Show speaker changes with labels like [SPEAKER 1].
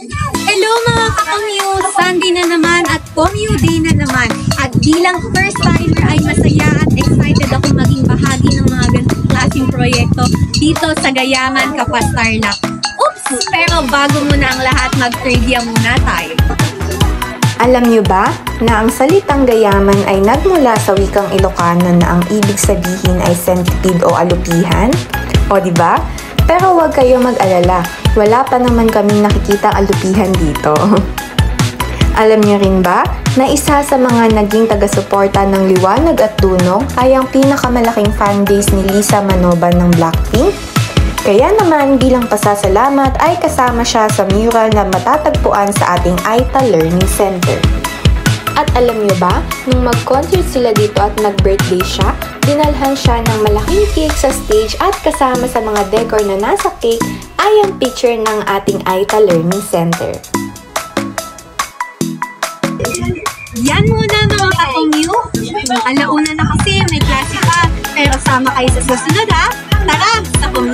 [SPEAKER 1] Hello mga ka-commute! Sunday na naman at commute day na naman. At bilang first timer ay masaya at excited ako maging bahagi ng mga ganitong klaseng proyekto dito sa Gayangan, Kapastarlac. Oops! Pero bago muna ang lahat, mag-trivia muna tayo.
[SPEAKER 2] Alam niyo ba na ang salitang gayaman ay nagmula sa wikang Ilocano na ang ibig sabihin ay centipede o alupihan? O di ba? Pero huwag kayo mag-alala, wala pa naman kaming nakikita alupihan dito. Alam niyo rin ba na isa sa mga naging taga-suporta ng Liwanag at Dunong ay ang pinakamalaking fanbase ni Lisa Manoban ng Blackpink? Kaya naman bilang pasasalamat ay kasama siya sa mural na matatagpuan sa ating Aita Learning Center. At alam niyo ba, nung mag-concert sila dito at nag-birthday siya, dinalhan siya ng malaking cake sa stage at kasama sa mga decor na nasa cake ay ang picture ng ating Aita Learning Center.
[SPEAKER 1] Yan muna mga ka-commute. Alauna na kasi, may klase pa. Pero sama kayo sa susunod ha. Tara, sa commute!